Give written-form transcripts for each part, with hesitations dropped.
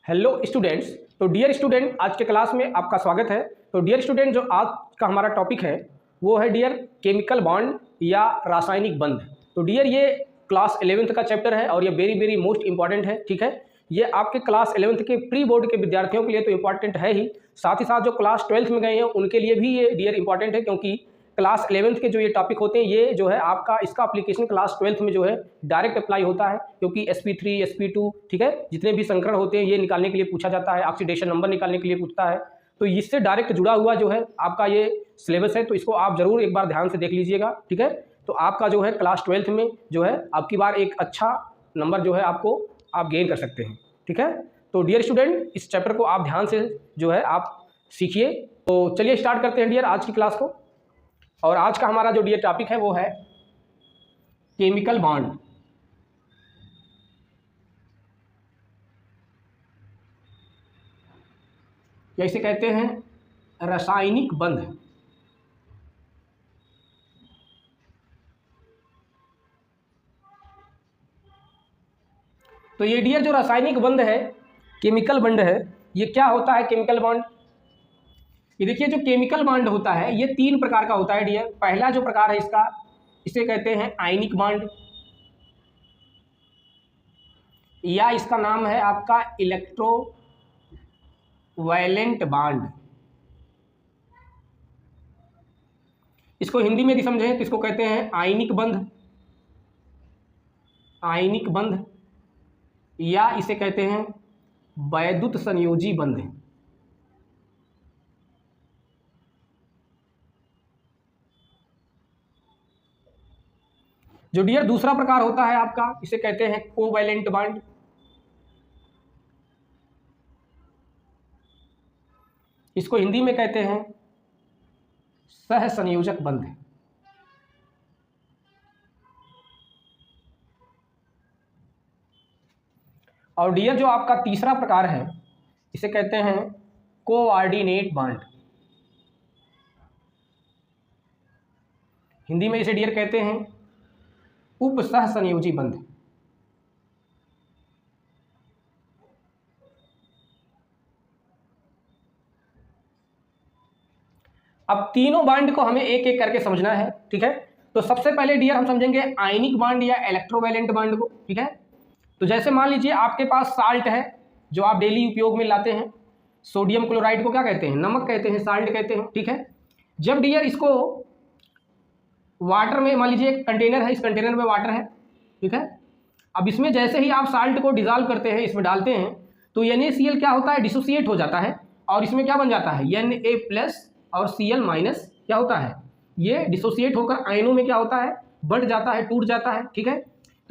Hello students. तो dear student, आज के क्लास में आपका स्वागत है। तो डियर स्टूडेंट, जो आज का हमारा टॉपिक है वो है डियर केमिकल बॉन्ड या रासायनिक बंध। तो डियर ये क्लास 11th का चैप्टर है और ये वेरी मोस्ट इंपॉर्टेंट है। ठीक है, ये आपके क्लास 11th के प्री बोर्ड के विद्यार्थियों के लिए तो इंपॉर्टेंट है ही, साथ ही साथ जो क्लास 12th में गए हैं उनके लिए भी ये डियर इंपॉर्टेंट है, क्योंकि क्लास 11th के जो ये टॉपिक होते हैं ये जो है आपका इसका एप्लीकेशन क्लास 12th में जो है डायरेक्ट अप्लाई होता है, क्योंकि sp3 sp2 ठीक है जितने भी संकरण होते हैं ये निकालने के लिए पूछा जाता है, ऑक्सीडेशन नंबर निकालने के लिए पूछता है। तो इससे डायरेक्ट जुड़ा हुआ जो है आपका ये सिलेबस है, तो इसको आप जरूर एक बार ध्यान से देख लीजिएगा। ठीक है, तो आपका जो है क्लास 12th में जो है आपकी बार एक अच्छा नंबर जो है आपको आप गेन कर सकते हैं। ठीक है, तो डियर स्टूडेंट इस चैप्टर को आप ध्यान से जो है आप सीखिए। तो चलिए स्टार्ट करते हैं डियर आज की क्लास को। और आज का हमारा जो डियर टॉपिक है वो है केमिकल बॉन्ड। या इसे कहते हैं रासायनिक बंध। तो ये डियर जो रासायनिक बंध है, केमिकल बॉन्ड है, ये क्या होता है केमिकल बॉन्ड? ये देखिए जो केमिकल बॉन्ड होता है ये तीन प्रकार का होता है डियर। पहला जो प्रकार है इसका, इसे कहते हैं आयनिक बॉन्ड, या इसका नाम है आपका इलेक्ट्रोवैलेंट बॉन्ड। इसको हिंदी में यदि समझें तो इसको कहते हैं आयनिक बंध, आयनिक बंध, या इसे कहते हैं वैद्युत संयोजी बंध। जो डियर दूसरा प्रकार होता है आपका, इसे कहते हैं कोवैलेंट बॉन्ड। इसको हिंदी में कहते हैं सहसंयोजक बंध। और डियर जो आपका तीसरा प्रकार है इसे कहते हैं कोऑर्डिनेट बॉन्ड। हिंदी में इसे डियर कहते हैं उप सहसंयोजी बंध। अब तीनों बॉन्ड को हमें एक एक करके समझना है। ठीक है, तो सबसे पहले डियर हम समझेंगे आयनिक बॉन्ड या इलेक्ट्रोवैलेंट बॉन्ड को। ठीक है, तो जैसे मान लीजिए आपके पास साल्ट है जो आप डेली उपयोग में लाते हैं। सोडियम क्लोराइड को क्या कहते हैं? नमक कहते हैं, साल्ट कहते हैं। ठीक है, जब डियर इसको वाटर में, मान लीजिए एक कंटेनर है, इस कंटेनर में वाटर है। ठीक है, अब इसमें जैसे ही आप साल्ट को डिजॉल्व करते हैं, इसमें डालते हैं, तो NaCl क्या होता है? डिसोसिएट हो जाता है और इसमें क्या बन जाता है? Na+ और Cl- क्या होता है? ये डिसोसिएट होकर आयनों में क्या होता है? बढ़ जाता है, टूट जाता है। ठीक है,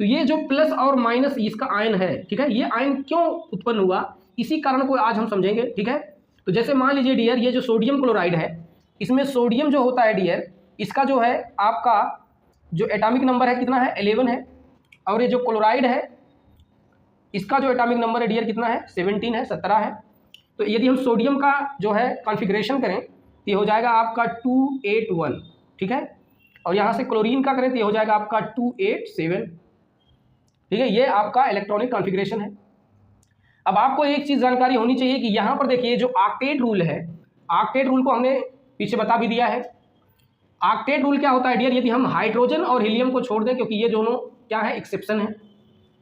तो ये जो प्लस और माइनस इसका आयन है, ठीक है, ये आयन क्यों उत्पन्न हुआ, इसी कारण को आज हम समझेंगे। ठीक है, तो जैसे मान लीजिए डियर ये जो सोडियम क्लोराइड है, इसमें सोडियम जो होता है डियर, इसका जो है आपका जो एटॉमिक नंबर है कितना है? 11 है। और ये जो क्लोराइड है इसका जो एटॉमिक नंबर है डियर कितना है? 17 है, 17 है। तो यदि हम सोडियम का जो है कॉन्फ़िगरेशन करें तो ये हो जाएगा आपका 281। ठीक है, और यहाँ से क्लोरीन का करें तो ये हो जाएगा आपका 287। ठीक है, ये आपका इलेक्ट्रॉनिक कॉन्फ़िगरेशन है। अब आपको एक चीज़ जानकारी होनी चाहिए कि यहाँ पर देखिए जो ऑक्टेट रूल है, ऑक्टेट रूल को हमने पीछे बता भी दिया है। ऑक्टेट रूल क्या होता है डियर? यदि हम हाइड्रोजन और हीलियम को छोड़ दें, क्योंकि ये दोनों क्या है? एक्सेप्शन है।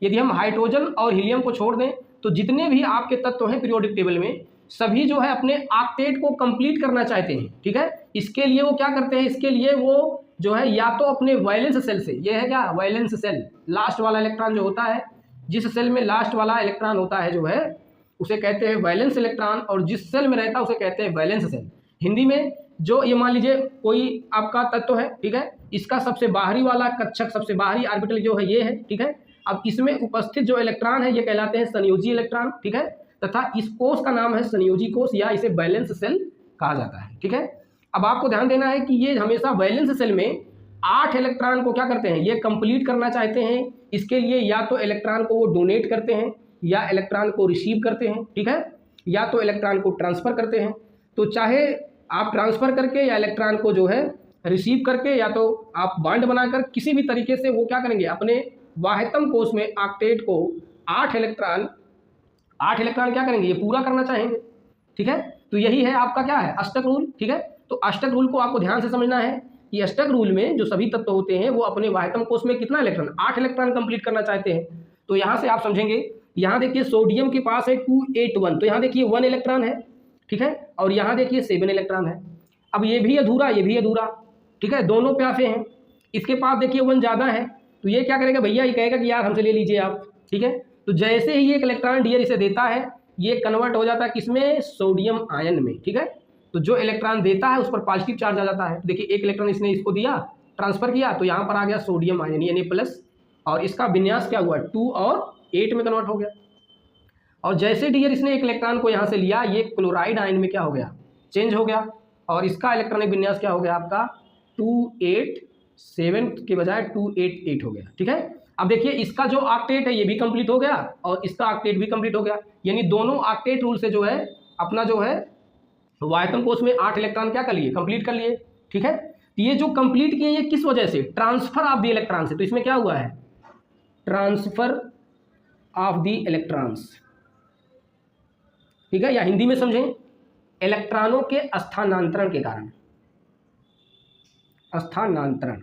यदि हम हाइड्रोजन और हीलियम को छोड़ दें तो जितने भी आपके तत्व हैं पीरियोडिक टेबल में, सभी जो है अपने ऑक्टेट को कंप्लीट करना चाहते हैं। ठीक है, इसके लिए वो क्या करते हैं? इसके लिए वो जो है या तो अपने वैलेंस सेल से, ये है क्या? वैलेंस सेल, लास्ट वाला इलेक्ट्रॉन जो होता है, जिस सेल में लास्ट वाला इलेक्ट्रॉन होता है जो है उसे कहते हैं वैलेंस इलेक्ट्रॉन, और जिस सेल में रहता है उसे कहते हैं वैलेंस सेल। हिंदी में जो ये मान लीजिए कोई आपका तत्व है, ठीक है, इसका सबसे बाहरी वाला कक्षक, सबसे बाहरी ऑर्बिटल जो है ये है। ठीक है, अब इसमें उपस्थित जो इलेक्ट्रॉन है ये कहलाते हैं संयोजी इलेक्ट्रॉन। ठीक है, तथा इस कोष का नाम है संयोजी कोष, या इसे वैलेंस सेल कहा जाता है। ठीक है, अब आपको ध्यान देना है कि ये हमेशा वैलेंस सेल में 8 इलेक्ट्रॉन को क्या करते हैं? ये कंप्लीट करना चाहते हैं। इसके लिए या तो इलेक्ट्रॉन को वो डोनेट करते हैं, या इलेक्ट्रॉन को रिसीव करते हैं। ठीक है, या तो इलेक्ट्रॉन को ट्रांसफ़र करते हैं। तो चाहे आप ट्रांसफ़र करके या इलेक्ट्रॉन को जो है रिसीव करके, या तो आप बॉन्ड बनाकर किसी भी तरीके से वो क्या करेंगे? अपने वाहितम कोष में ऑक्टेट को 8 इलेक्ट्रॉन 8 इलेक्ट्रॉन क्या करेंगे, ये पूरा करना चाहेंगे, ठीक है। तो यही है आपका क्या है, अष्टक रूल, ठीक है। तो अष्टक रूल को आपको ध्यान से समझना है कि अष्टक रूल में जो सभी तत्व होते हैं वो अपने वाहकम कोष में कितना इलेक्ट्रॉन, 8 इलेक्ट्रॉन कंप्लीट करना चाहते हैं। तो यहाँ से आप समझेंगे, यहाँ देखिए सोडियम के पास है 281, तो यहाँ देखिए 1 इलेक्ट्रॉन है, ठीक है, और यहाँ देखिए 7 इलेक्ट्रॉन है। अब ये भी अधूरा, ये भी अधूरा, ठीक है, दोनों प्यासे हैं। इसके पास देखिए 1 ज़्यादा है, तो ये क्या करेगा भैया, ये कहेगा कि यार हमसे ले लीजिए आप, ठीक है। तो जैसे ही एक इलेक्ट्रॉन डियर इसे देता है, ये कन्वर्ट हो जाता है किसमें, सोडियम आयन में, ठीक है। तो जो इलेक्ट्रॉन देता है उस पर पॉजिटिव चार्ज आ जाता है। देखिए एक इलेक्ट्रॉन इसने इसको दिया, ट्रांसफर किया, तो यहाँ पर आ गया सोडियम आयन यानी प्लस, और इसका विन्यास क्या हुआ, 2 और 8 में कन्वर्ट हो गया। और जैसे डियर इसने एक इलेक्ट्रॉन को यहाँ से लिया, ये क्लोराइड आयन में क्या हो गया, चेंज हो गया, और इसका इलेक्ट्रॉनिक विन्यास क्या हो गया आपका, 287 के बजाय 288 हो गया, ठीक है। अब देखिए इसका जो ऑक्टेट है ये भी कंप्लीट हो गया और इसका ऑक्टेट भी कंप्लीट हो गया, यानी दोनों ऑक्टेट रूल से जो है अपना जो है वायतम कोष में 8 इलेक्ट्रॉन क्या कर लिए, कंप्लीट कर लिए, ठीक है। तो ये जो कंप्लीट किए ये किस वजह से, ट्रांसफर ऑफ द इलेक्ट्रॉन से। तो इसमें क्या हुआ है, ट्रांसफर ऑफ द इलेक्ट्रॉन्स, ठीक है, या हिंदी में समझें, इलेक्ट्रॉनों के स्थानांतरण के कारण, स्थानांतरण।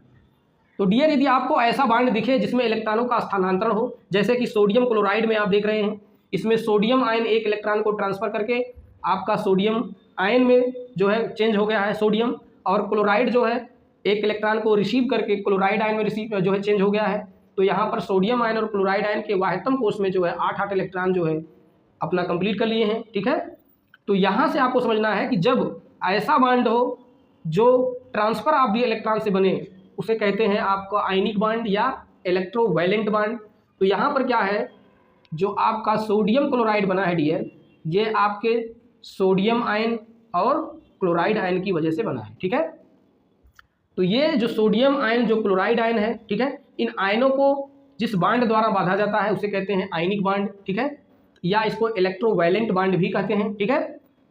तो डियर यदि आपको ऐसा बांड दिखे जिसमें इलेक्ट्रॉनों का स्थानांतरण हो, जैसे कि सोडियम क्लोराइड में आप देख रहे हैं, इसमें सोडियम आयन एक इलेक्ट्रॉन को ट्रांसफर करके आपका सोडियम आयन में जो है चेंज हो गया है सोडियम, और क्लोराइड जो है एक इलेक्ट्रॉन को रिसीव करके क्लोराइड आयन में रिसीव जो है चेंज हो गया है। तो यहाँ पर सोडियम आयन और क्लोराइड आयन के वाहकम कोष में जो है 8 इलेक्ट्रॉन जो है अपना कंप्लीट कर लिए हैं, ठीक है। तो यहाँ से आपको समझना है कि जब ऐसा बांड हो जो ट्रांसफर ऑफ द इलेक्ट्रॉन से बने, उसे कहते हैं आपका आयनिक बांड या इलेक्ट्रोवैलेंट बांड। तो यहाँ पर क्या है, जो आपका सोडियम क्लोराइड बना है डियर, ये आपके सोडियम आयन और क्लोराइड आयन की वजह से बना है, ठीक है। तो ये जो सोडियम आयन जो क्लोराइड आयन है, ठीक है, इन आयनों को जिस बांड द्वारा बांधा जाता है उसे कहते हैं आयनिक बांड, ठीक है, या इसको इलेक्ट्रोवैलेंट बांड भी कहते हैं, ठीक है।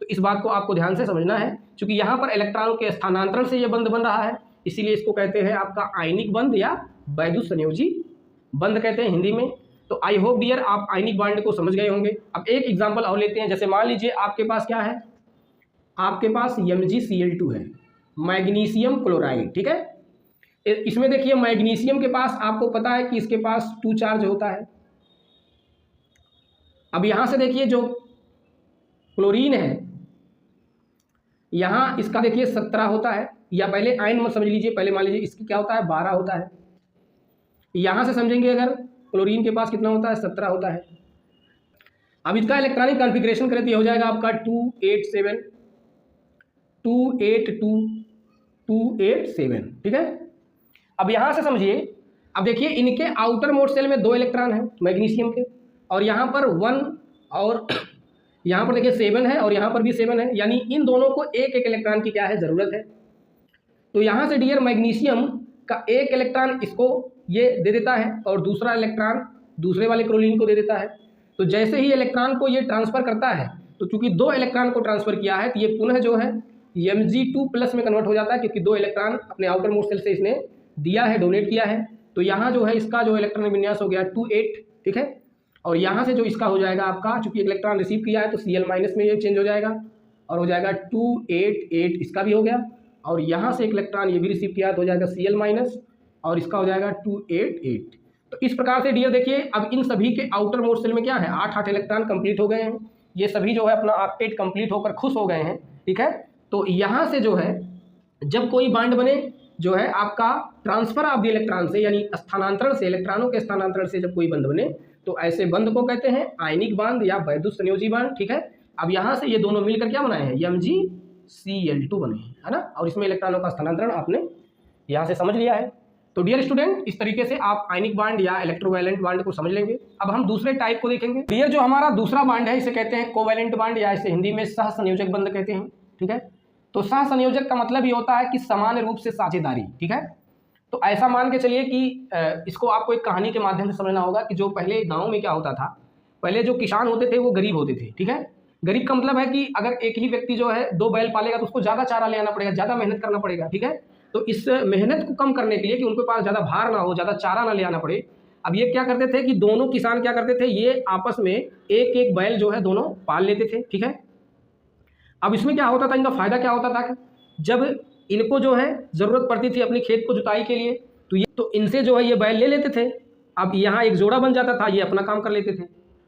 तो इस बात को आपको ध्यान से समझना है, क्योंकि यहाँ पर इलेक्ट्रॉनों के स्थानांतरण से ये बंध बन रहा है, इसीलिए इसको कहते हैं आपका आयनिक बंध या वैद्युत संयोजी बंध कहते हैं हिंदी में। तो आई होप डियर आप आयनिक बांड को समझ गए होंगे। अब एक एग्जांपल और लेते हैं, जैसे मान लीजिए आपके पास क्या है, आपके पास MgCl2 है, मैग्नीशियम क्लोराइड, ठीक है। इसमें देखिए मैग्नीशियम के पास आपको पता है कि इसके पास 2 चार्ज होता है। अब यहाँ से देखिए जो क्लोरीन है, यहाँ इसका देखिए 17 होता है, या पहले आयन मत समझ लीजिए, पहले मान लीजिए इसकी क्या होता है, 12 होता है। यहाँ से समझेंगे अगर क्लोरीन के पास कितना होता है, 17 होता है। अब इसका इलेक्ट्रॉनिक कॉन्फ़िगरेशन करें तो ये हो जाएगा आपका 287 282 287, ठीक है। अब यहाँ से समझिए, अब देखिए इनके आउटर मोस्ट शेल में 2 इलेक्ट्रॉन हैं मैग्नीशियम के, और यहाँ पर 1 और यहाँ पर देखिए 7 है और यहाँ पर भी 7 है, यानी इन दोनों को एक एक इलेक्ट्रॉन की क्या है, ज़रूरत है। तो यहाँ से डियर मैग्नीशियम का एक इलेक्ट्रॉन इसको ये दे देता है और दूसरा इलेक्ट्रॉन दूसरे वाले क्लोरीन को दे देता है। तो जैसे ही इलेक्ट्रॉन को ये ट्रांसफ़र करता है, तो चूंकि 2 इलेक्ट्रॉन को ट्रांसफ़र किया है, तो ये पुनः जो है Mg2+ में कन्वर्ट हो जाता है, क्योंकि 2 इलेक्ट्रॉन अपने आउटर मोस्ट शेल से इसने दिया है, डोनेट किया है। तो यहाँ जो है इसका जो इलेक्ट्रॉनिक विन्यास हो गया 28, ठीक है। और यहाँ से जो इसका हो जाएगा आपका, चूंकि इलेक्ट्रॉन रिसीव किया है तो Cl- में ये चेंज हो जाएगा और हो जाएगा 288, इसका भी हो गया। और यहाँ से एक इलेक्ट्रॉन ये भी रिसीव किया है तो हो जाएगा Cl- और इसका हो जाएगा 288। तो इस प्रकार से डियर देखिए, अब इन सभी के आउटर मोस्ट शेल में क्या है, 8 इलेक्ट्रॉन कंप्लीट हो गए हैं। ये सभी जो है अपना ऑक्टेट कंप्लीट होकर खुश हो गए हैं, ठीक है। तो यहाँ से जो है जब कोई बांड बने जो है आपका ट्रांसफर ऑफ द इलेक्ट्रॉन से, यानी स्थानांतरण से, इलेक्ट्रॉनों के स्थानांतरण से जब कोई बंध बने, तो ऐसे बंध को कहते हैं आयनिक बांध या वैद्युत संयोजी बांध, ठीक है। अब यहाँ से ये दोनों मिलकर क्या बनाए हैं, MgCl2 बने हैं, है ना। और इसमें इलेक्ट्रॉनों का स्थानांतरण आपने यहाँ से समझ लिया है। तो डियर स्टूडेंट, इस तरीके से आप आयनिक बांड या इलेक्ट्रोवैलेंट बांड को समझ लेंगे। अब हम दूसरे टाइप को देखेंगे। डियर जो हमारा दूसरा बांड है इसे कहते हैं कोवैलेंट बांड, या इसे हिंदी में सहसंयोजक बंध कहते हैं, ठीक है। तो सहसंयोजक का मतलब ये होता है कि समान रूप से साझेदारी, ठीक है। तो ऐसा मान के चलिए कि इसको आपको एक कहानी के माध्यम से समझना होगा कि जो पहले गाँव में क्या होता था, पहले जो किसान होते थे वो गरीब होते थे, ठीक है। गरीब का मतलब है कि अगर एक ही व्यक्ति जो है 2 बैल पालेगा तो उसको ज़्यादा चारा ले आना पड़ेगा, ज़्यादा मेहनत करना पड़ेगा, ठीक है। तो इस मेहनत को कम करने के लिए कि उनके पास ज़्यादा भार ना हो, ज़्यादा चारा ना ले आना पड़े, अब ये क्या करते थे कि दोनों किसान क्या करते थे, ये आपस में एक एक बैल जो है दोनों पाल लेते थे, ठीक है। अब इसमें क्या होता था, इनका फायदा क्या होता था कि जब इनको जो है ज़रूरत पड़ती थी अपने खेत को जुताई के लिए, तो इनसे जो है ये बैल ले लेते थे। अब यहाँ एक जोड़ा बन जाता था, ये अपना काम कर लेते थे,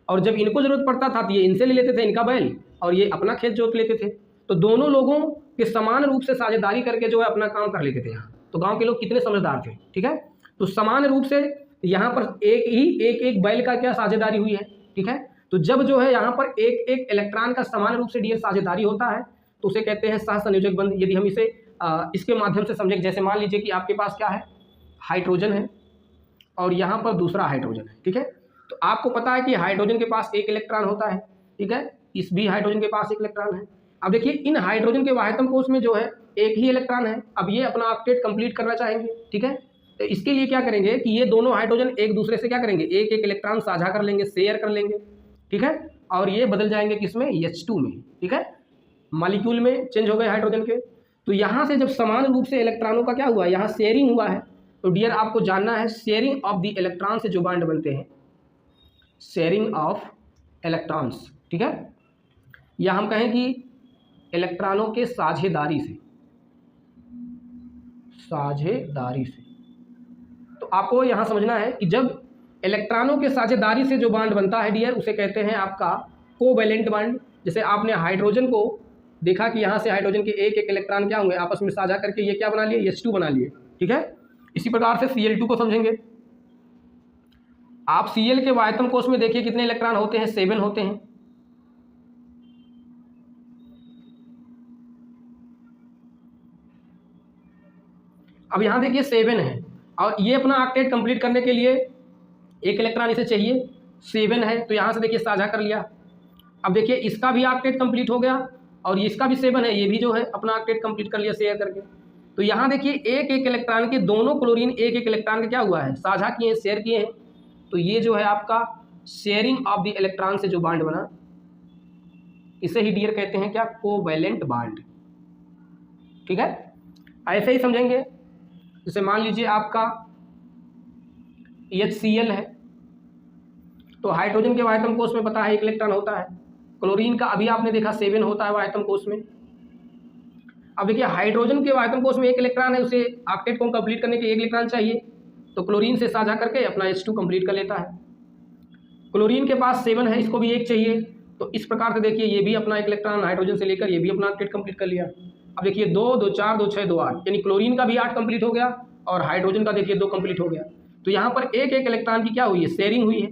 और जब इनको ज़रूरत पड़ता था तो ये इनसे ले लेते थे इनका बैल, और ये अपना खेत जोत लेते थे। तो दोनों लोगों के समान रूप से साझेदारी करके जो है अपना काम कर लेते थे यहाँ। तो गाँव के लोग कितने समझदार थे, ठीक है। तो समान रूप से यहाँ पर एक एक बैल का क्या साझेदारी हुई है, ठीक है। तो जब जो है यहाँ पर एक एक इलेक्ट्रॉन का समान रूप से डियर साझेदारी होता है तो उसे कहते हैं सहसंयोजक बंध। यदि हम इसे इसके माध्यम से समझें, जैसे मान लीजिए कि आपके पास क्या है, हाइड्रोजन है और यहाँ पर दूसरा हाइड्रोजन है, ठीक है। तो आपको पता है कि हाइड्रोजन के पास एक इलेक्ट्रॉन होता है, ठीक है, इस भी हाइड्रोजन के पास एक इलेक्ट्रॉन है। अब देखिए इन हाइड्रोजन के वाहकत्म कोश में जो है एक ही इलेक्ट्रॉन है। अब ये अपना ऑक्टेट कंप्लीट करना चाहेंगे, ठीक है। तो इसके लिए क्या करेंगे कि ये दोनों हाइड्रोजन एक दूसरे से क्या करेंगे, एक एक इलेक्ट्रॉन साझा कर लेंगे, शेयर कर लेंगे, ठीक है। और ये बदल जाएंगे किसमें, H2 में, ठीक है। मॉलिक्यूल में चेंज हो गए हाइड्रोजन के। तो यहाँ से जब समान रूप से इलेक्ट्रॉनों का क्या हुआ, यहाँ शेयरिंग हुआ है। तो डियर आपको जानना है शेयरिंग ऑफ द इलेक्ट्रॉन से जो बॉन्ड बनते हैं, शेयरिंग ऑफ इलेक्ट्रॉन्स, ठीक है, या हम कहें कि इलेक्ट्रॉनों के साझेदारी से, साझेदारी से। तो आपको यहाँ समझना है कि जब इलेक्ट्रॉनों के साझेदारी से जो बॉन्ड बनता है डियर, उसे कहते हैं आपका कोवैलेंट बॉन्ड। जैसे आपने हाइड्रोजन को देखा कि यहाँ से हाइड्रोजन के एक एक इलेक्ट्रॉन क्या हुए, आपस में साझा करके ये क्या बना लिए, H2 बना लिए, ठीक है। इसी प्रकार से Cl2 को समझेंगे। आप Cl के वायतन कोश में देखिए कितने इलेक्ट्रॉन होते हैं, 7 होते हैं। अब यहाँ देखिए 7 है और ये अपना ऑक्टेट कंप्लीट करने के लिए एक इलेक्ट्रॉन इसे चाहिए, 7 है, तो यहाँ से देखिए साझा कर लिया। अब देखिए इसका भी ऑक्टेट कंप्लीट हो गया और इसका भी 7 है, ये भी जो है अपना ऑक्टेट कंप्लीट कर लिया शेयर करके। तो यहाँ देखिए एक एक इलेक्ट्रॉन के दोनों क्लोरीन एक एक इलेक्ट्रॉन का क्या हुआ है, साझा किए हैं, शेयर किए हैं। तो ये जो है आपका शेयरिंग ऑफ द इलेक्ट्रॉन से जो बॉन्ड बना, इसे ही डियर कहते हैं क्या, कोवैलेंट बॉन्ड, ठीक है। ऐसे ही समझेंगे, जैसे मान लीजिए आपका HCl है, तो हाइड्रोजन के वायतम कोश में पता है एक इलेक्ट्रॉन होता है, क्लोरीन का अभी आपने देखा 7 होता है वायतम कोश में। अब देखिए हाइड्रोजन के वायतम कोश में एक इलेक्ट्रॉन है, उसे ऑक्टेट को कंप्लीट करने के एक इलेक्ट्रॉन चाहिए, तो क्लोरीन से साझा करके अपना H2 कंप्लीट कर लेता है। क्लोरीन के पास 7 है, इसको भी एक चाहिए, तो इस प्रकार से देखिए ये भी अपना एक इलेक्ट्रॉन हाइड्रोजन से लेकर ये भी अपना ऑक्टेट कंप्लीट कर लिया। अब देखिए 2 2 4 2 6 2 8, यानी क्लोरीन का भी 8 कंप्लीट हो गया और हाइड्रोजन का देखिए 2 कंप्लीट हो गया। तो यहाँ पर एक एक इलेक्ट्रॉन की क्या हुई है, शेयरिंग हुई है,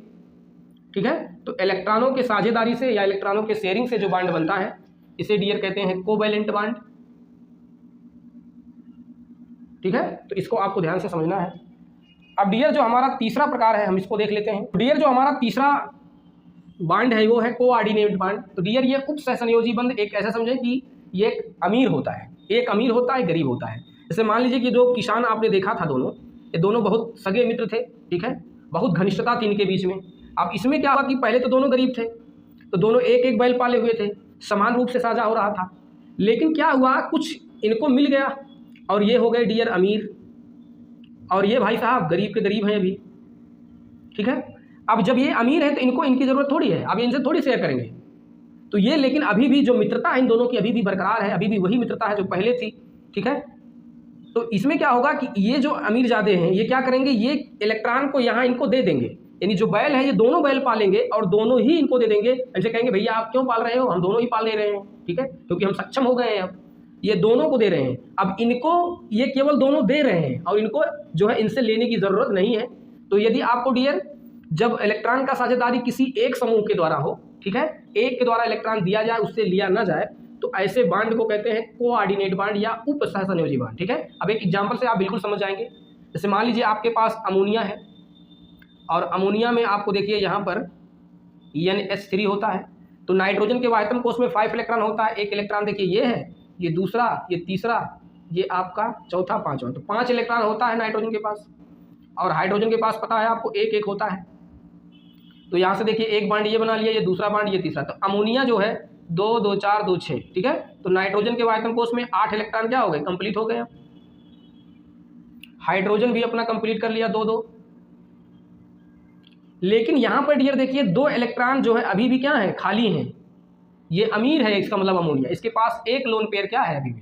ठीक है। तो इलेक्ट्रॉनों के साझेदारी से या इलेक्ट्रॉनों के शेयरिंग से जो बॉन्ड बनता है, इसे डियर कहते हैं कोवैलेंट बॉन्ड, ठीक है। तो इसको आपको ध्यान से समझना है। अब डियर जो हमारा तीसरा प्रकार है, हम इसको देख लेते हैं। डियर जो हमारा तीसरा बॉन्ड है वो है कोऑर्डिनेट बॉन्ड। तो डियर ये उप सहसंयोजी बंध एक ऐसा समझे कि ये एक अमीर होता है, एक अमीर होता है, गरीब होता है। जैसे मान लीजिए कि जो किसान आपने देखा था दोनों, ये दोनों बहुत सगे मित्र थे, ठीक है, बहुत घनिष्ठता थी इनके बीच में। अब इसमें क्या हुआ कि पहले तो दोनों गरीब थे, तो दोनों एक एक बैल पाले हुए थे, समान रूप से साझा हो रहा था। लेकिन क्या हुआ, कुछ इनको मिल गया और ये हो गए डियर अमीर, और ये भाई साहब गरीब के गरीब हैं अभी, ठीक है। अब जब ये अमीर है तो इनको इनकी ज़रूरत थोड़ी है, अब इनसे थोड़ी शेयर करेंगे। तो ये लेकिन अभी भी जो मित्रता है इन दोनों की अभी भी बरकरार है, अभी भी वही मित्रता है जो पहले थी, ठीक है। तो इसमें क्या होगा कि ये जो अमीर ज़्यादा हैं ये क्या करेंगे, ये इलेक्ट्रॉन को यहाँ इनको दे देंगे, यानी जो बैल है ये दोनों बैल पालेंगे और दोनों ही इनको दे देंगे। ऐसे कहेंगे भैया आप क्यों पाल रहे हो, हम दोनों ही पाल ले रहे हैं, ठीक है, क्योंकि हम सक्षम हो गए हैं, अब ये दोनों को दे रहे हैं। अब इनको ये केवल दोनों दे रहे हैं और इनको जो है इनसे लेने की ज़रूरत नहीं है। तो यदि आपको डियर जब इलेक्ट्रॉन का साझेदारी किसी एक समूह के द्वारा हो, ठीक है, एक के द्वारा इलेक्ट्रॉन दिया जाए उससे लिया ना जाए, तो ऐसे बॉन्ड को कहते हैं कोऑर्डिनेट बॉन्ड या उप सहसंयोजी बॉन्ड, ठीक है। अब एक एग्जांपल से आप बिल्कुल समझ जाएंगे। जैसे मान लीजिए आपके पास अमोनिया है और अमोनिया में आपको देखिए यहाँ पर NH3 होता है। तो नाइट्रोजन के वायतम कोश में 5 इलेक्ट्रॉन होता है, एक इलेक्ट्रॉन देखिए ये है, ये दूसरा, ये तीसरा, ये आपका चौथा, पाँचवा। तो 5 इलेक्ट्रॉन होता है नाइट्रोजन के पास, और हाइड्रोजन के पास पता है आपको एक एक होता है। तो यहाँ से देखिए एक बॉन्ड ये बना लिया, ये दूसरा बॉन्ड, ये तीसरा। तो अमोनिया जो है 2 2 4 2 6, ठीक है। तो नाइट्रोजन के वायतम कोश में 8 इलेक्ट्रॉन क्या हो गए, कंप्लीट हो गए। हाइड्रोजन भी अपना कंप्लीट कर लिया 2 2, लेकिन यहाँ पर डियर देखिए 2 इलेक्ट्रॉन जो है अभी भी क्या है, खाली हैं। ये अमीर है, इसका मतलब अमोनिया, इसके पास एक लोन पेयर क्या है अभी भी,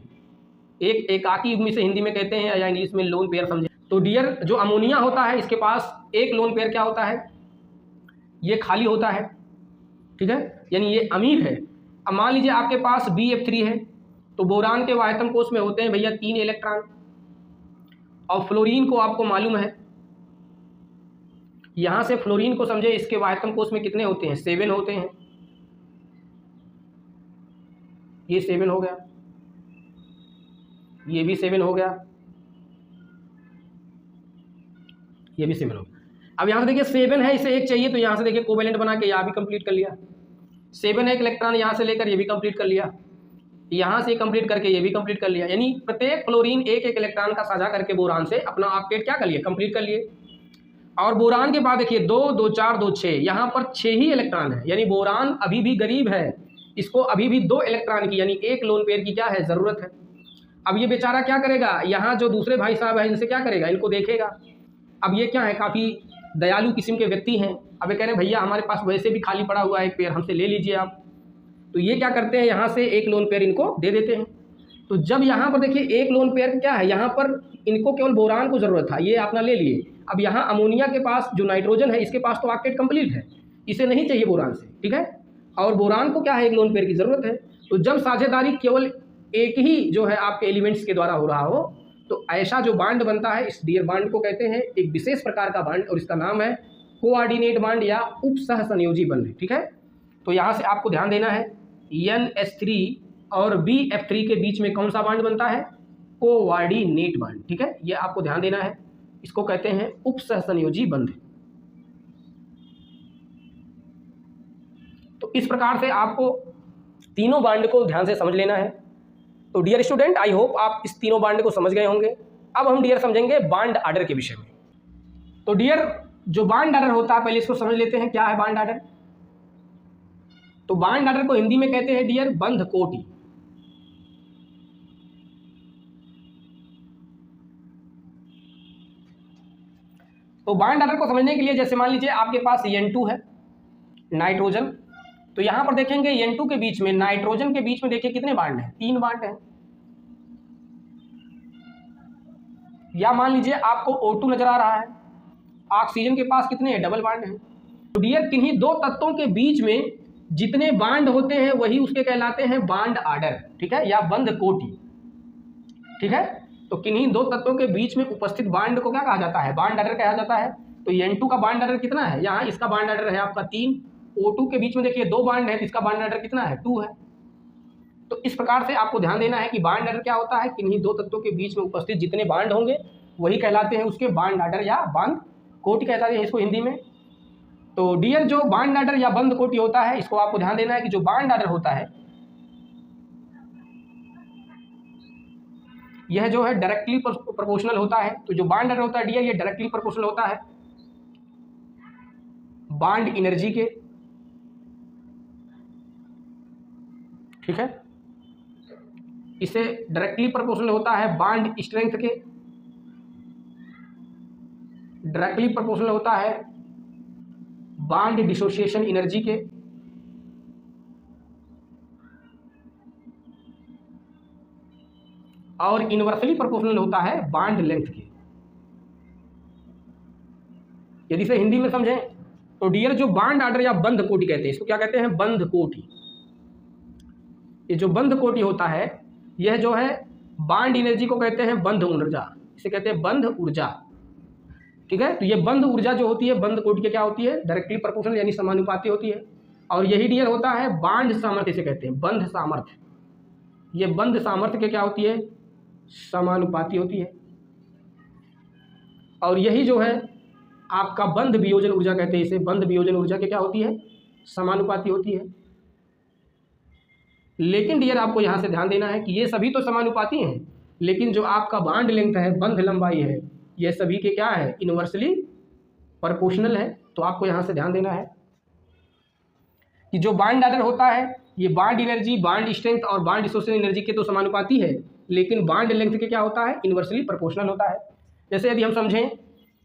एक एकाकी युग्मी से हिंदी में कहते हैं या इंग्लिश में लोन पेयर समझे। तो डियर जो अमोनिया होता है इसके पास एक लोन पेयर क्या होता है, ये खाली होता है, ठीक है, यानी ये अमीर है। अब मान लीजिए आपके पास BF3 है, तो बोरान के वायतम कोष में होते हैं भैया 3 इलेक्ट्रॉन, और फ्लोरीन को आपको मालूम है, यहाँ से फ्लोरीन को समझे, इसके वायतम कोष में कितने होते हैं, 7 होते हैं, ये 7 हो गया, ये भी 7 हो गया, ये भी 7 हो गया। अब यहाँ से देखिए 7 है, इसे एक चाहिए, तो यहाँ से देखिए कोवेलेंट बना के यहाँ भी कंप्लीट कर लिया, 7 है, एक इलेक्ट्रॉन यहाँ से लेकर ये भी कंप्लीट कर लिया, यहाँ से कंप्लीट करके ये भी कंप्लीट कर लिया, यानी प्रत्येक फ्लोरीन एक एक इलेक्ट्रॉन का साझा करके बोरान से अपना ऑक्टेट क्या कर लिए, कंप्लीट कर लिए। और बोरान के बाद देखिए 2 2 4 2 6, यहाँ पर 6 ही इलेक्ट्रॉन है, यानी बोरान अभी भी गरीब है, इसको अभी भी 2 इलेक्ट्रॉन की यानी एक लोन पेयर की क्या है, ज़रूरत है। अब ये बेचारा क्या करेगा, यहाँ जो दूसरे भाई साहब हैं इनसे क्या करेगा, इनको देखेगा। अब ये क्या है, काफ़ी दयालु किस्म के व्यक्ति हैं, अब ये कह रहे हैं भैया हमारे पास वैसे भी खाली पड़ा हुआ है एक पेयर, हमसे ले लीजिए आप। तो ये क्या करते हैं, यहाँ से एक लोन पेयर इनको दे देते हैं। तो जब यहाँ पर देखिए एक लोन पेयर क्या है, यहाँ पर इनको केवल बोरान को ज़रूरत था, ये अपना ले लिए। अब यहाँ अमोनिया के पास जो नाइट्रोजन है इसके पास तो ऑक्टेट कंप्लीट है, इसे नहीं चाहिए बोरान से, ठीक है, और बोरान को क्या है, एक लोन पेयर की ज़रूरत है। तो जब साझेदारी केवल एक ही जो है आपके एलिमेंट्स के द्वारा हो रहा हो, तो ऐसा जो बांड बनता है इस डियर बांड को कहते हैं एक विशेष प्रकार का बांड, और इसका नाम है कोऑर्डिनेट बांड या उप सह संयोजी बंध, ठीक है। तो यहाँ से आपको ध्यान देना है NH3 और BF3 के बीच में कौन सा बांड बनता है, कोऑर्डिनेट बांड, ठीक है, ये आपको ध्यान देना है, इसको कहते हैं उप सह संयोजी बंध। तो इस प्रकार से आपको तीनों बांड को ध्यान से समझ लेना है। तो डियर स्टूडेंट, आई होप आप इस तीनों बांड को समझ गए होंगे। अब हम डियर समझेंगे बांड आर्डर के विषय में। तो डियर जो बांड आर्डर होता है पहले इसको समझ लेते हैं, क्या है बांड आर्डर। तो बांड आर्डर को हिंदी में कहते हैं डियर बंध कोटि। तो बांड आर्डर को समझने के लिए जैसे मान लीजिए आपके पास N2 है नाइट्रोजन, तो यहां पर देखेंगे N2 के बीच में नाइट्रोजन के बीच में देखिए कितने बांड हैं, 3 बांड हैं। या मान लीजिए आपको O2 नजर आ रहा है, ऑक्सीजन के पास कितने हैं, डबल बांड हैं। तो डियर किन्हीं 2 तत्वों के बीच में जितने बांड होते हैं वही उसके कहलाते हैं बांड आर्डर, ठीक है, या बंध कोटि, ठीक है। तो किन्हीं 2 तत्वों के बीच में उपस्थित बांड को क्या कहा जाता है, बांड आर्डर कहा जाता है। तो N2 का बांड आर्डर कितना है, यहाँ इसका बांड आर्डर है आपका 3, O2 के बीच में देखिए 2 बांड है, तो इसका बांड आर्डर कितना है, 2 है। तो इस प्रकार से आपको ध्यान देना है कि बांड आर्डर क्या होता है, किन्हीं 2 तत्वों के बीच में उपस्थित जितने बांड होंगे वही कहलाते हैं उसके बांड आर्डर या बंध कोटि कहते हैं इसको हिंदी में। तो डियर जो बांड आर्डर या बंध कोटि होता है इसको आपको ध्यान देना है कि जो बांड आर्डर होता है यह जो है डायरेक्टली प्रोपोर्शनल होता है। तो जो बांड आर्डर होता है डियर ये डायरेक्टली प्रोपोर्शनल होता है बांड एनर्जी के, ठीक है, इसे डायरेक्टली प्रोपोर्शनल होता है बांड स्ट्रेंथ के, डायरेक्टली प्रोपोर्शनल होता है बांड डिसोसिएशन एनर्जी के, और इनवर्सली प्रोपोर्शनल होता है बांड लेंथ के। यदि इसे हिंदी में समझें तो डियर जो बांड आर्डर या बंध कोटि कहते हैं इसको क्या कहते हैं, बंध कोटि। ये जो बंध कोटि होता है यह जो है बांड एनर्जी को कहते हैं बंध ऊर्जा, इसे कहते हैं बंध ऊर्जा, ठीक है। तो ये बंध ऊर्जा जो होती है बंध कोटि के क्या होती है, डायरेक्टली प्रोपोर्शनल यानी समानुपाती होती है। और यही डियर होता है बांड सामर्थ्य, इसे कहते हैं बंध सामर्थ्य। ये बंध सामर्थ्य के क्या होती है, समानुपाती होती है। और यही जो है आपका बंध वियोजन ऊर्जा कहते हैं, इसे बंध वियोजन ऊर्जा के क्या होती है, समानुपाती होती है। लेकिन डियर आपको यहाँ से ध्यान देना है कि ये सभी तो समानुपाती हैं, लेकिन जो आपका बांड लेंथ है, बंध लंबाई है, ये सभी के क्या है, इनवर्सली प्रोपोर्शनल है। तो आपको यहाँ से ध्यान देना है कि जो बांड आर्डर होता है ये बांड एनर्जी, बांड स्ट्रेंथ और बांड डिसोसिएशन एनर्जी के तो समानुपाती है, लेकिन बांड लेंथ के क्या होता है, इनवर्सली प्रोपोर्शनल होता है। जैसे यदि हम समझें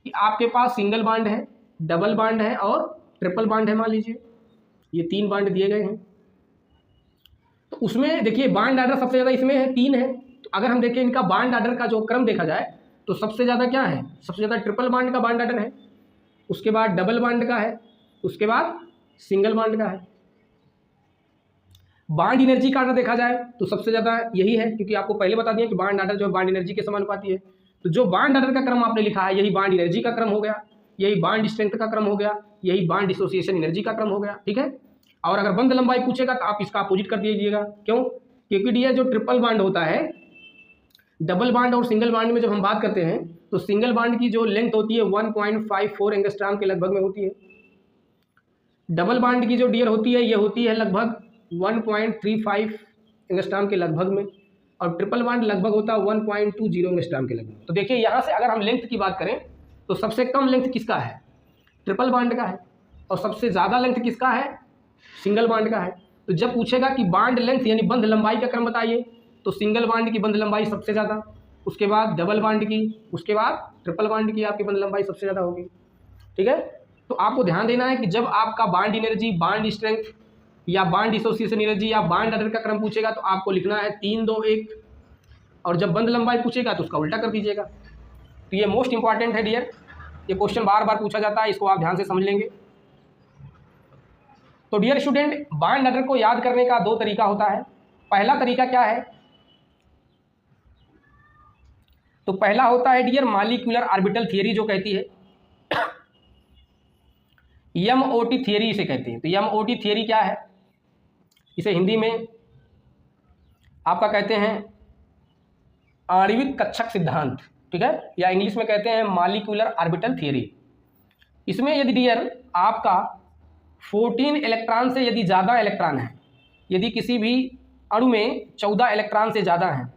कि आपके पास सिंगल बांड है डबल बाड है और ट्रिपल बाड है। मान लीजिए ये 3 बाड दिए गए हैं। तो उसमें देखिए बाड आर्डर सबसे ज़्यादा इसमें है, 3 है। तो अगर हम देखें इनका बाड आर्डर का जो क्रम देखा जाए तो सबसे ज़्यादा क्या है, सबसे ज़्यादा ट्रिपल बाड का बाड आर्डर है, उसके बाद डबल बाड का है, उसके बाद सिंगल बाड का है। बाड एनर्जी का आर्डर देखा जाए तो सबसे ज़्यादा यही है, क्योंकि आपको पहले बता दिया कि बाड आर्डर जो बाड एनर्जी के समानुपाती है। तो जो बाड आर्डर का क्रम आपने लिखा है यही बाड एनर्जी का क्रम हो गया, यही बाड स्ट्रेंथ का क्रम हो गया, यही बाड डिसोसिएशन एनर्जी का क्रम हो गया। ठीक है। और अगर बंध लंबाई पूछेगा तो आप इसका अपोजिट कर दीजिएगा। क्यों? क्योंकि डियर जो ट्रिपल बाड होता है, डबल बाड और सिंगल बाड में जब हम बात करते हैं तो सिंगल बाड की जो लेंथ होती है 1.54 एंगस्ट्रॉम के लगभग में होती है। डबल बाड की जो डियर होती है ये होती है लगभग 1.35 एंगस्ट्रॉम के लगभग में, और ट्रिपल बाड लगभग होता है 1.20 एंगस्ट्रॉम के लगभग। तो देखिए यहाँ से अगर हम लेंथ की बात करें तो सबसे कम लेंथ किसका है, ट्रिपल बाड का है, और सबसे ज़्यादा लेंथ किसका है, सिंगल बाड का है। तो जब पूछेगा कि बाड लेंथ यानी बंध लंबाई का क्रम बताइए तो सिंगल बाड की बंध लंबाई सबसे ज़्यादा, उसके बाद डबल बाड की, उसके बाद ट्रिपल बाड की आपकी बंध लंबाई सबसे ज़्यादा होगी। ठीक है। तो आपको ध्यान देना है कि जब आपका बाड एनर्जी, बाड स्ट्रेंथ या बाड डिसोसिएशन एनर्जी या बाड आर्डर का क्रम पूछेगा तो आपको लिखना है 3 2 1, और जब बंध लंबाई पूछेगा तो उसका उल्टा कर दीजिएगा। तो ये मोस्ट इंपॉर्टेंट है डियर, ये क्वेश्चन बार बार पूछा जाता है, इसको आप ध्यान से समझ लेंगे। तो डियर स्टूडेंट, बाड आर्डर को याद करने का 2 तरीका होता है। पहला तरीका क्या है, तो पहला होता है डियर मॉलिक्यूलर ऑर्बिटल थियरी, जो कहती है एमओटी थियरी इसे कहते हैं। तो एमओटी थियरी क्या है, इसे हिंदी में आपका कहते हैं आणविक कक्षक सिद्धांत। ठीक है, या इंग्लिश में कहते हैं मॉलिक्यूलर ऑर्बिटल थियरी। इसमें यदि डियर आपका 14 इलेक्ट्रॉन से यदि ज़्यादा इलेक्ट्रॉन है, यदि किसी भी अणु में 14 इलेक्ट्रॉन से ज़्यादा हैं,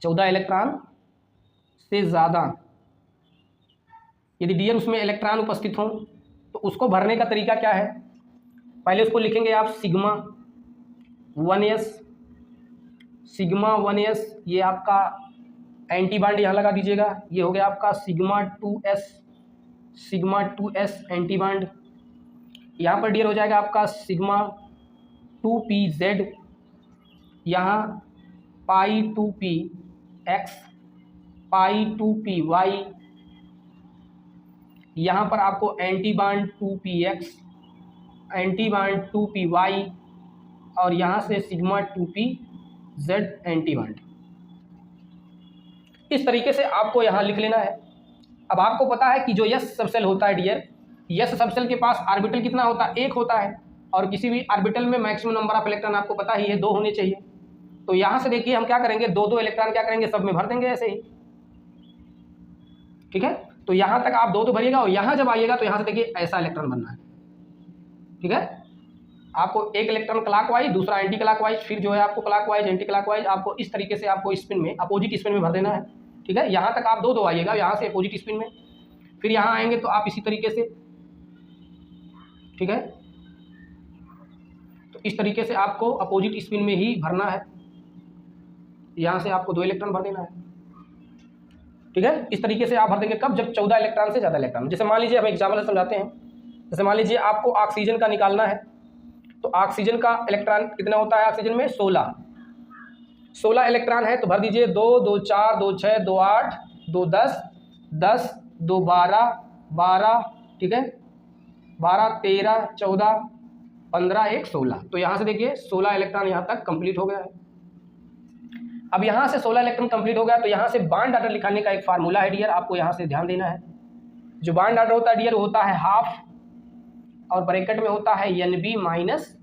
14 इलेक्ट्रॉन से ज़्यादा यदि डियर उसमें इलेक्ट्रॉन उपस्थित हों तो उसको भरने का तरीका क्या है, पहले उसको लिखेंगे आप सिग्मा 1s, सिग्मा 1s, ये आपका एंटी बाड यहाँ लगा दीजिएगा, ये हो गया आपका sigma 2s, sigma 2s anti बाड। यहाँ पर डियर हो जाएगा आपका सिग्मा 2pz, यहाँ पाई 2px, पाई 2py, यहाँ पर आपको एंटी बाड 2px, एंटी बाड 2py, और यहाँ से सिग्मा 2pz एंटी बाड। इस तरीके से आपको यहाँ लिख लेना है। अब आपको पता है कि जो यस सबसेल होता है डियर, यस सबसेल के पास ऑर्बिटल कितना होता है, 1 होता है, और किसी भी ऑर्बिटल में मैक्सिमम नंबर ऑफ इलेक्ट्रॉन आपको पता ही है 2 होने चाहिए। तो यहाँ से देखिए हम क्या करेंगे, 2 इलेक्ट्रॉन क्या करेंगे, सब में भर देंगे ऐसे ही। ठीक है, तो यहाँ तक आप 2 भरिएगा, और यहाँ जब आइएगा तो यहाँ से देखिए ऐसा इलेक्ट्रॉन बनना है। ठीक है, आपको एक इलेक्ट्रॉन क्लॉकवाइज, दूसरा एंटी क्लॉकवाइज, फिर जो है आपको क्लॉकवाइज, एंटी क्लॉकवाइज, आपको इस तरीके से आपको स्पिन में, अपोजिट स्पिन में भर देना है। ठीक है, यहाँ तक आप 2 आइएगा, यहाँ से अपोजिट स्पिन में, फिर यहाँ आएंगे तो आप इसी तरीके से। ठीक है, तो इस तरीके से आपको अपोजिट स्पिन में ही भरना है, यहाँ से आपको 2 इलेक्ट्रॉन भर देना है। ठीक है, इस तरीके से आप भर देंगे कब, जब 14 इलेक्ट्रॉन से ज़्यादा इलेक्ट्रॉन। जैसे मान लीजिए हम एग्जाम्पल से समझाते हैं, जैसे मान लीजिए आपको ऑक्सीजन का निकालना है, तो ऑक्सीजन का इलेक्ट्रॉन कितना होता है, ऑक्सीजन में 16 इलेक्ट्रॉन है, तो भर दीजिए 2 2 4 2 6 2 8 2 10 10 2 12 12, ठीक है, 12 13 14 15 1 16। तो यहाँ से देखिए 16 इलेक्ट्रॉन यहाँ तक कंप्लीट हो गया है। अब यहाँ से 16 इलेक्ट्रॉन कंप्लीट हो गया, तो यहाँ से बाड आर्डर लिखाने का एक फार्मूला है डियर, आपको यहाँ से ध्यान देना है। जो बाड आर्डर होता है डियर होता है हाफ, और ब्रैकेट में होता है NB माइनस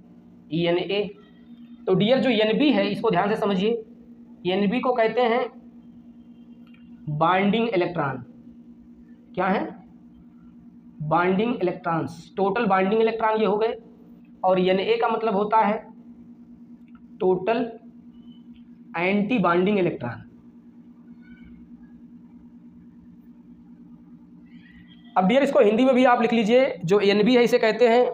NA। तो डियर जो NB है इसको ध्यान से समझिए, NB को कहते हैं बाइंडिंग इलेक्ट्रॉन। क्या है, binding electrons, total binding electron ये हो गए, और NA का मतलब होता है टोटल एंटी बाइंडिंग इलेक्ट्रॉन। अब डियर इसको हिंदी में भी आप लिख लीजिए, जो NB है इसे कहते हैं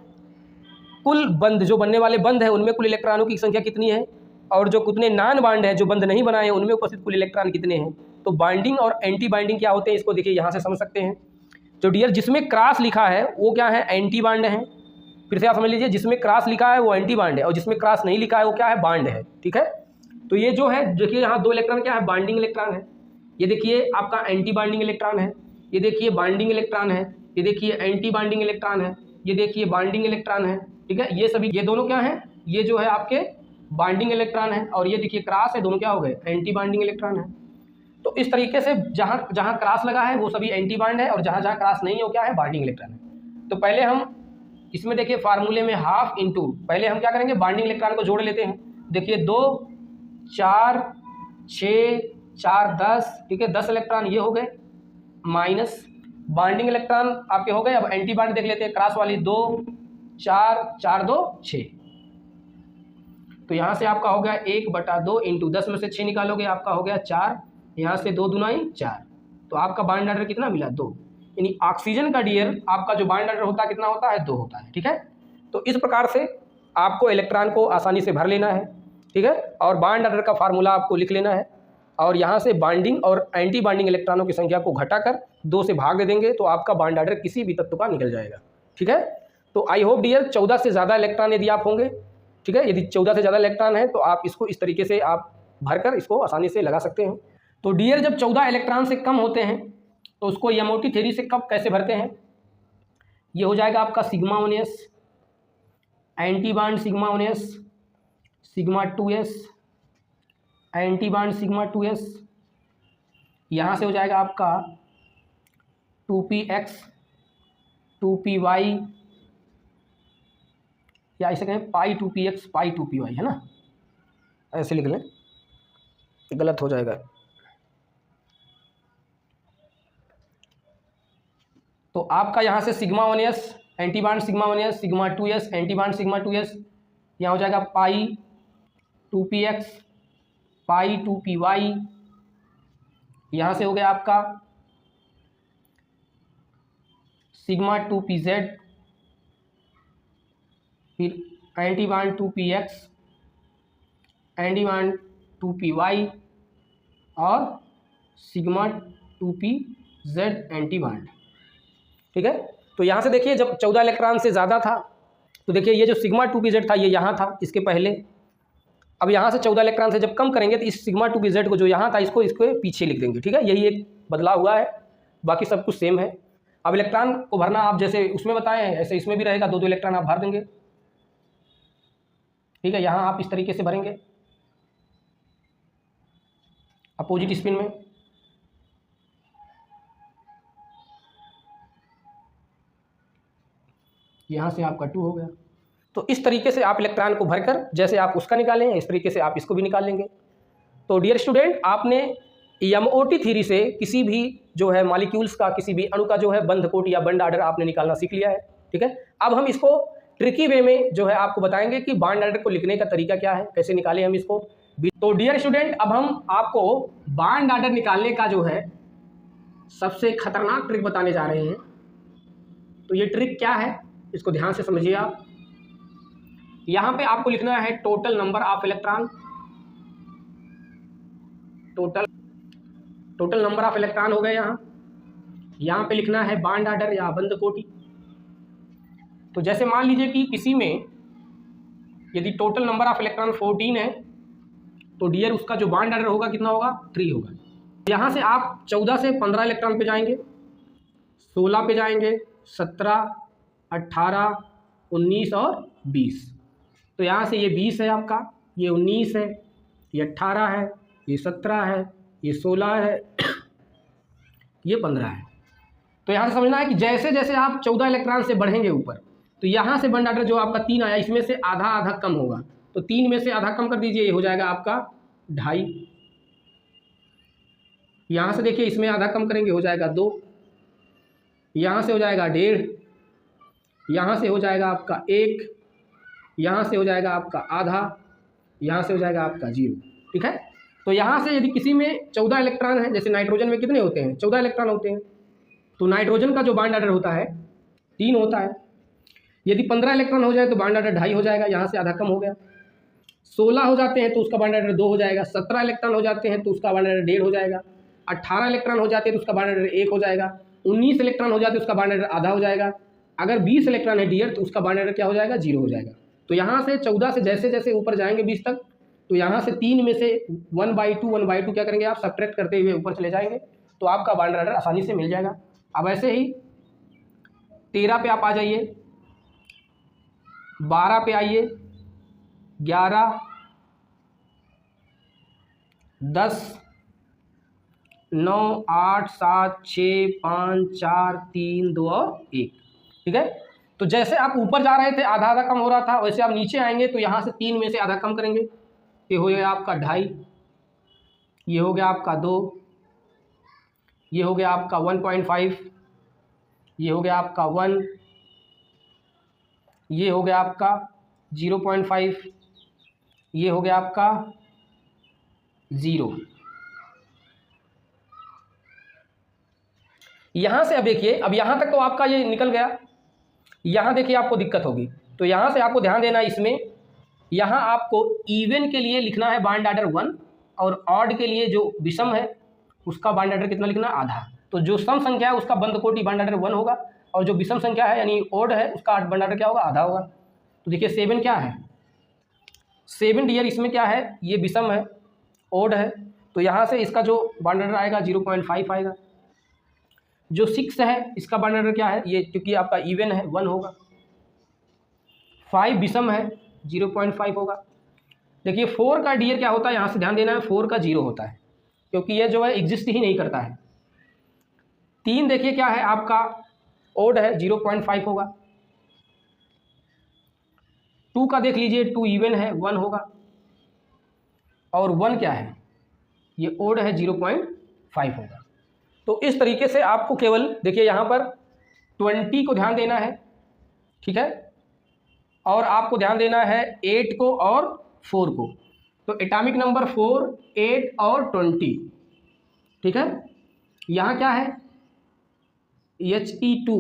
कुल बंध, जो बनने वाले बंध है उनमें कुल इलेक्ट्रॉनों की संख्या कितनी है, और जो कितने नॉन बाइंड है, जो बंध नहीं बनाए हैं, उनमें उपस्थित कुल इलेक्ट्रॉन कितने हैं। तो बाइंडिंग और एंटी बाइंडिंग क्या होते हैं इसको देखिए यहाँ से समझ सकते हैं। तो डियर जिसमें क्रॉस लिखा है वो क्या है, एंटी बाइंड है। फिर से आप समझ लीजिए, जिसमें क्रॉस लिखा है वो एंटी बाइंड है और जिसमें क्रॉस नहीं लिखा है वो क्या है, बाइंड है। ठीक है, तो ये जो है देखिए यहाँ 2 इलेक्ट्रॉन क्या है, बाइंडिंग इलेक्ट्रॉन है। ये देखिए आपका एंटी बाइंडिंग इलेक्ट्रॉन है, ये देखिए बाइंडिंग इलेक्ट्रॉन है, ये देखिए एंटी बाइंडिंग इलेक्ट्रॉन है, ये देखिए बाइंडिंग इलेक्ट्रॉन है। ठीक है, ये सभी, ये दोनों क्या है, ये जो है आपके बाइंडिंग इलेक्ट्रॉन है और ये देखिए क्रॉस है, दोनों क्या हो गए, एंटी बाइंडिंग इलेक्ट्रॉन है। तो इस तरीके से जहाँ जहाँ क्रॉस लगा है वो सभी एंटी बाइंड है और जहाँ जहाँ क्रॉस नहीं है वो क्या है, बाइंडिंग इलेक्ट्रॉन है। तो पहले हम इसमें देखिए फार्मूले में हाफ इंटू, पहले हम क्या करेंगे, बाइंडिंग इलेक्ट्रॉन को जोड़ लेते हैं। देखिए 2 4 6 4 10, ठीक है, 10 इलेक्ट्रॉन ये हो गए, माइनस बाइंडिंग इलेक्ट्रॉन आपके हो गए। अब एंटी बाइंड देख लेते हैं, क्रॉस वाली 2 4 4 2 6। तो यहाँ से आपका हो गया 1/2 इंटू 10 में से 6 निकालोगे आपका हो गया 4, यहाँ से 2 दूनाई 4, तो आपका बाइंड ऑर्डर कितना मिला, 2। यानी ऑक्सीजन का डियर आपका जो बाइंड ऑर्डर होता है कितना होता है, 2 होता है। ठीक है, तो इस प्रकार से आपको इलेक्ट्रॉन को आसानी से भर लेना है। ठीक है, और बाइंड ऑर्डर का फार्मूला आपको लिख लेना है और यहाँ से बाइंडिंग और एंटी बाइंडिंग इलेक्ट्रॉनों की संख्या को घटाकर 2 से भाग दे देंगे तो आपका बाइंड ऑर्डर किसी भी तत्व का निकल जाएगा। ठीक है, तो आई होप डियर 14 से ज़्यादा इलेक्ट्रॉन यदि आप होंगे, ठीक है, यदि 14 से ज़्यादा इलेक्ट्रॉन है तो आप इसको इस तरीके से आप भरकर इसको आसानी से लगा सकते हैं। तो डियर जब 14 इलेक्ट्रॉन से कम होते हैं तो उसको यमोटी थ्योरी से कब कैसे भरते हैं, ये हो जाएगा आपका sigma 1s, anti bind sigma 1s, sigma 2s, anti bind sigma 2s, यहाँ से हो जाएगा आपका 2px 2py, या ऐसे कहें पाई 2px पाई 2py, है ना, ऐसे लिख लें, गलत हो जाएगा। तो आपका यहाँ से sigma 1s anti bind sigma 1s, sigma 2s anti bind sigma 2s, यहाँ हो जाएगा पाई 2px पाई 2py, यहाँ से हो गया आपका सिग्मा 2pz, फिर anti bind 2px anti bind 2py और सिग्मा 2pz एंटी बाइंड। ठीक है, तो यहाँ से देखिए जब 14 इलेक्ट्रॉन से ज़्यादा था तो देखिए ये जो सिग्मा 2pz था ये यहाँ था इसके पहले, अब यहाँ से 14 इलेक्ट्रॉन से जब कम करेंगे तो इस सिग्मा 2pz को जो यहाँ था इसको इसके पीछे लिख देंगे। ठीक है, यही एक बदलाव हुआ है, बाकी सब कुछ सेम है। अब इलेक्ट्रॉन को भरना आप जैसे उसमें बताएं ऐसे इसमें भी रहेगा, 2 इलेक्ट्रॉन आप भर देंगे। ठीक है, यहाँ आप इस तरीके से भरेंगे अपोजिट स्पिन में। यहाँ से आपका 2 हो गया। तो इस तरीके से आप इलेक्ट्रॉन को भरकर जैसे आप उसका निकालें इस तरीके से आप इसको भी निकाल लेंगे। तो डियर स्टूडेंट, आपने यमओटी थ्योरी से किसी भी जो है मॉलिक्यूल्स का, किसी भी अणु का जो है बंध कोट या बंड ऑर्डर आपने निकालना सीख लिया है। ठीक है, अब हम इसको ट्रिकी वे में जो है आपको बताएंगे कि बॉन्ड ऑर्डर को लिखने का तरीका क्या है, कैसे निकालें हम इसको। तो डियर स्टूडेंट, अब हम आपको बॉन्ड ऑर्डर निकालने का जो है सबसे खतरनाक ट्रिक बताने जा रहे हैं। तो ये ट्रिक क्या है इसको ध्यान से समझिए आप। यहाँ पे आपको लिखना है total number of electron, total number of electron हो गए। यहाँ पे लिखना है बॉन्ड ऑर्डर या बंध कोटि। तो जैसे मान लीजिए कि किसी में यदि टोटल नंबर ऑफ इलेक्ट्रॉन 14 है तो डियर उसका जो बॉन्ड ऑर्डर होगा कितना होगा, 3 होगा। यहाँ से आप 14 से 15 इलेक्ट्रॉन पे जाएंगे, 16 पे जाएंगे, 17 18 19 और 20। तो यहाँ से ये 20 है आपका, ये 19 है, ये 18 है, ये 17 है, ये 16 है, ये 15 है। तो यहाँ से समझना है कि जैसे जैसे आप 14 इलेक्ट्रॉन से बढ़ेंगे ऊपर तो यहाँ से बॉन्ड ऑर्डर जो आपका 3 आया इसमें से आधा आधा कम होगा। तो 3 में से आधा कम कर दीजिए, ये हो जाएगा आपका 2.5। यहाँ से देखिए इसमें आधा कम करेंगे हो जाएगा 2, यहाँ से हो जाएगा 1.5, यहाँ से हो जाएगा आपका 1, यहाँ से हो जाएगा आपका आधा, यहाँ से हो जाएगा आपका 0। ठीक है, तो यहाँ से यदि किसी में 14 इलेक्ट्रॉन है, जैसे नाइट्रोजन में कितने होते हैं, 14 इलेक्ट्रॉन होते हैं, तो नाइट्रोजन का जो बॉन्ड ऑर्डर होता है 3 होता है। यदि 15 इलेक्ट्रॉन हो जाए तो बॉन्ड ऑर्डर 2.5 हो जाएगा, यहाँ से आधा कम हो गया। 16 हो जाते हैं तो उसका बॉन्ड ऑर्डर 2 हो जाएगा। 17 इलेक्ट्रॉन हो जाते हैं तो उसका बॉन्ड ऑर्डर 1.5 हो जाएगा। 18 इलेक्ट्रॉन हो जाते हैं तो उसका बॉन्ड ऑर्डर 1 हो जाएगा, 19 इलेक्ट्रॉन हो जाते हैं उसका बॉन्ड ऑर्डर आधा हो जाएगा, अगर 20 इलेक्ट्रॉन है डियर तो उसका बॉन्ड ऑर्डर क्या हो जाएगा, 0 हो जाएगा। तो यहाँ से 14 से जैसे जैसे ऊपर जाएंगे 20 तक, तो यहाँ से 3 में से 1/2 क्या करेंगे आप, सब्ट्रैक्ट करते हुए ऊपर चले जाएंगे तो आपका बॉन्ड ऑर्डर आसानी से मिल जाएगा। अब ऐसे ही 13 पे आप आ जाइए, 12 पे आइए, 11, 10, 9, 8, 7, 6, 5, 4, 3, 2 और 1। ठीक है, तो जैसे आप ऊपर जा रहे थे आधा आधा कम हो रहा था, वैसे आप नीचे आएंगे तो यहाँ से 3 में से आधा कम करेंगे, ये हो गया आपका 2.5, ये हो गया आपका 2, ये हो गया आपका 1.5, ये हो गया आपका 1, ये हो गया आपका 0.5, ये हो गया आपका 0। यहाँ से अब देखिए, अब यहाँ तक तो आपका ये निकल गया, यहाँ देखिए आपको दिक्कत होगी, तो यहाँ से आपको ध्यान देना इसमें, यहाँ आपको इवन के लिए लिखना है बॉन्ड ऑर्डर 1 और ऑड के लिए जो विषम है उसका बॉन्ड ऑर्डर कितना लिखना, आधा। तो जो सम संख्या है उसका बंद कोटि बॉन्ड ऑर्डर 1 होगा और जो विषम संख्या है यानी ओड है उसका बॉन्ड ऑर्डर क्या होगा, आधा होगा। तो देखिए 7 क्या है, 7 डियर इसमें क्या है, ये विषम है, ओड है, तो यहाँ से इसका जो बॉन्ड ऑर्डर आएगा 0.5 आएगा। जो 6 है इसका बॉन्ड ऑर्डर क्या है, ये क्योंकि आपका इवन है 1 होगा। 5 विषम है 0.5 होगा। देखिए 4 का डियर क्या होता है, यहाँ से ध्यान देना है, 4 का 0 होता है क्योंकि ये जो है एग्जिस्ट ही नहीं करता है। 3 देखिए क्या है आपका, ओड है 0.5 होगा। 2 का देख लीजिए, 2 इवन है 1 होगा और 1 क्या है, ये ओड है 0.5 होगा। तो इस तरीके से आपको केवल देखिए यहाँ पर 20 को ध्यान देना है, ठीक है, और आपको ध्यान देना है 8 को और 4 को। तो एटॉमिक नंबर 4, 8 और 20, ठीक है। यहाँ क्या है, He2,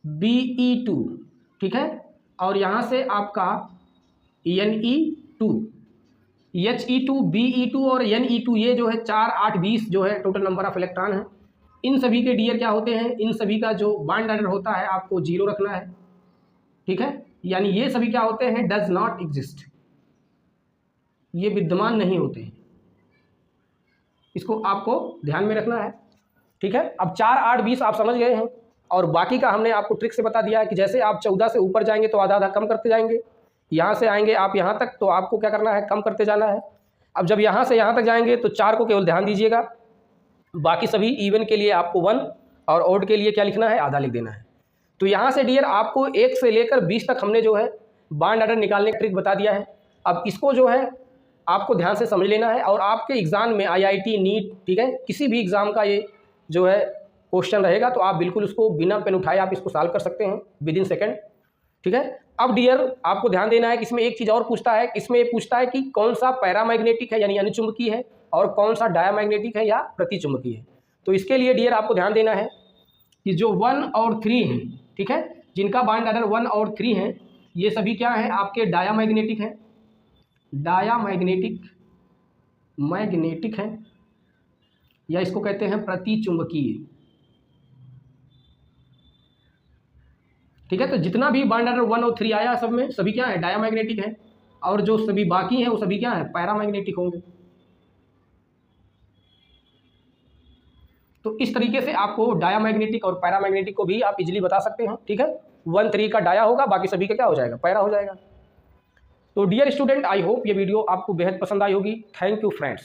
Be2, ठीक है, और यहाँ से आपका Ne2, He2, Be2 और Ne2, ये जो है 4, 8, 20 जो है टोटल नंबर ऑफ इलेक्ट्रॉन है। इन सभी के डियर क्या होते हैं, इन सभी का जो बॉन्ड ऑर्डर होता है आपको 0 रखना है, ठीक है, यानी ये सभी क्या होते हैं, डज नॉट एग्जिस्ट, ये विद्यमान नहीं होते हैं, इसको आपको ध्यान में रखना है, ठीक है। अब 4, 8, 20 आप समझ गए हैं और बाकी का हमने आपको ट्रिक से बता दिया है कि जैसे आप 14 से ऊपर जाएंगे तो आधा आधा कम करते जाएंगे, यहाँ से आएंगे आप यहाँ तक तो आपको क्या करना है, कम करते जाना है। अब जब यहाँ से यहाँ तक जाएंगे तो 4 को केवल ध्यान दीजिएगा, बाकी सभी इवन के लिए आपको 1 और ओड के लिए क्या लिखना है, आधा लिख देना है। तो यहाँ से डियर आपको 1 से लेकर 20 तक हमने जो है बॉन्ड ऑर्डर निकालने का ट्रिक बता दिया है। अब इसको जो है आपको ध्यान से समझ लेना है और आपके एग्ज़ाम में IIT, नीट, ठीक है, किसी भी एग्ज़ाम का ये जो है क्वेश्चन रहेगा तो आप बिल्कुल उसको बिना पेन उठाए आप इसको सॉल्व कर सकते हैं विदिन सेकंड, ठीक है। अब डियर आपको ध्यान देना है कि इसमें एक चीज़ और पूछता है, इसमें ये पूछता है कि कौन सा पैरामैग्नेटिक है यानी अनुचुंबकीय है और कौन सा डायामैग्नेटिक है या प्रतिचुंबकीय है। तो इसके लिए डियर आपको ध्यान देना है कि जो 1 और 3 हैं, ठीक है, जिनका बॉन्ड ऑर्डर 1 और 3 हैं, ये सभी क्या हैं, आपके डायामैग्नेटिक हैं, मैग्नेटिक हैं, या इसको कहते हैं प्रतिचुंबकीय, ठीक है। तो जितना भी बॉन्ड ऑर्डर 1 और 3 आया सब में सभी क्या है, डायामैग्नेटिक है, और जो सभी बाकी हैं वो सभी क्या है, पैरामैग्नेटिक होंगे। तो इस तरीके से आपको डायामैग्नेटिक और पैरामैग्नेटिक को भी आप इजीली बता सकते हैं, ठीक है। 1, 3 का डाया होगा, बाकी सभी का क्या हो जाएगा, पैरा हो जाएगा। तो डियर स्टूडेंट, आई होप ये वीडियो आपको बेहद पसंद आई होगी। Thank you friends.